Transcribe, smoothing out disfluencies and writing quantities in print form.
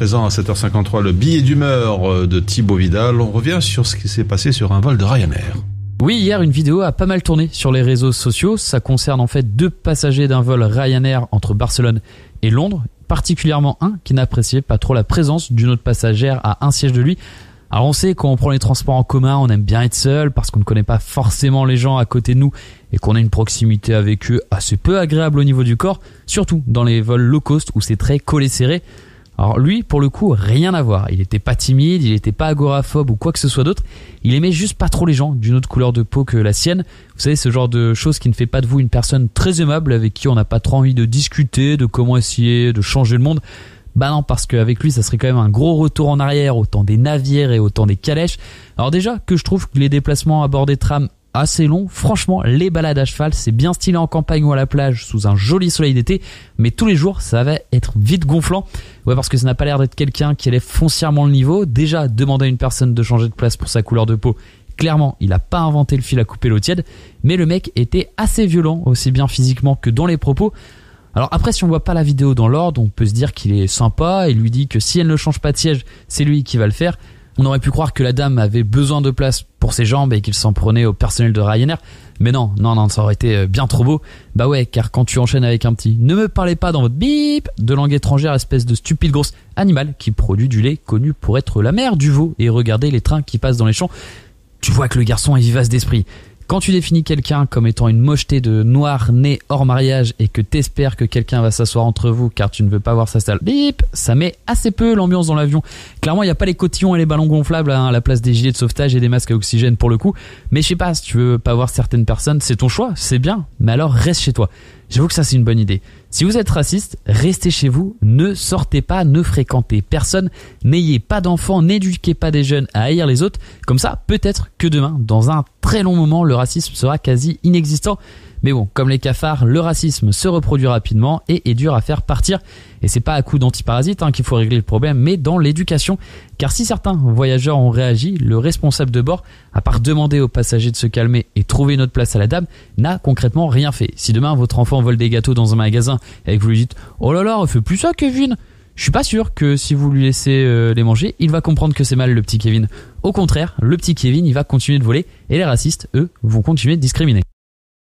présent à 7h53 le billet d'humeur de Thibaut Vidal. On revient sur ce qui s'est passé sur un vol de Ryanair. Oui, hier, une vidéo a pas mal tourné sur les réseaux sociaux. Ça concerne en fait 2 passagers d'un vol Ryanair entre Barcelone et Londres, particulièrement un qui n'appréciait pas trop la présence d'une autre passagère à un siège de lui. Alors on sait, quand on prend les transports en commun, on aime bien être seul parce qu'on ne connaît pas forcément les gens à côté de nous et qu'on a une proximité avec eux assez peu agréable au niveau du corps, surtout dans les vols low cost où c'est très collé serré. Alors lui, pour le coup, rien à voir. Il était pas timide, il était pas agoraphobe ou quoi que ce soit d'autre. Il aimait juste pas trop les gens d'une autre couleur de peau que la sienne. Vous savez, ce genre de choses qui ne fait pas de vous une personne très aimable avec qui on n'a pas trop envie de discuter, de comment essayer de changer le monde. Bah non, parce qu'avec lui, ça serait quand même un gros retour en arrière au temps des navires et au temps des calèches. Alors déjà, que je trouve que les déplacements à bord des trams assez longs, franchement, les balades à cheval, c'est bien stylé en campagne ou à la plage sous un joli soleil d'été, mais tous les jours, ça va être vite gonflant. Ouais, parce que ça n'a pas l'air d'être quelqu'un qui élève foncièrement le niveau. Déjà, demander à une personne de changer de place pour sa couleur de peau, clairement, il a pas inventé le fil à couper l'eau tiède, mais le mec était assez violent, aussi bien physiquement que dans les propos. Alors après, si on voit pas la vidéo dans l'ordre, on peut se dire qu'il est sympa et lui dit que si elle ne change pas de siège, c'est lui qui va le faire. On aurait pu croire que la dame avait besoin de place pour ses jambes et qu'il s'en prenait au personnel de Ryanair. Mais non, ça aurait été bien trop beau. Bah ouais, car quand tu enchaînes avec un petit « Ne me parlez pas dans votre bip » de langue étrangère, espèce de stupide grosse animal qui produit du lait connu pour être la mère du veau et regardez les trains qui passent dans les champs, tu vois que le garçon est vivace d'esprit. Quand tu définis quelqu'un comme étant une mocheté de noir né hors mariage et que t'espères que quelqu'un va s'asseoir entre vous car tu ne veux pas voir sa salle, bip, ça met assez peu l'ambiance dans l'avion. Clairement, il n'y a pas les cotillons et les ballons gonflables à la place des gilets de sauvetage et des masques à oxygène pour le coup. Mais je sais pas, si tu veux pas voir certaines personnes, c'est ton choix, c'est bien, mais alors reste chez toi. J'avoue que ça c'est une bonne idée. Si vous êtes raciste, restez chez vous, ne sortez pas, ne fréquentez personne, n'ayez pas d'enfants, n'éduquez pas des jeunes à haïr les autres. Comme ça, peut-être que demain, dans un très long moment, le racisme sera quasi inexistant. Mais bon, comme les cafards, le racisme se reproduit rapidement et est dur à faire partir. Et c'est pas à coup d'antiparasite qu'il faut régler le problème, mais dans l'éducation. Car si certains voyageurs ont réagi, le responsable de bord, à part demander aux passagers de se calmer et trouver une autre place à la dame, n'a concrètement rien fait. Si demain votre enfant vole des gâteaux dans un magasin et que vous lui dites « Oh là là, fais plus ça Kevin !» je suis pas sûr que si vous lui laissez les manger, il va comprendre que c'est mal le petit Kevin. Au contraire, le petit Kevin, il va continuer de voler et les racistes, eux, vont continuer de discriminer.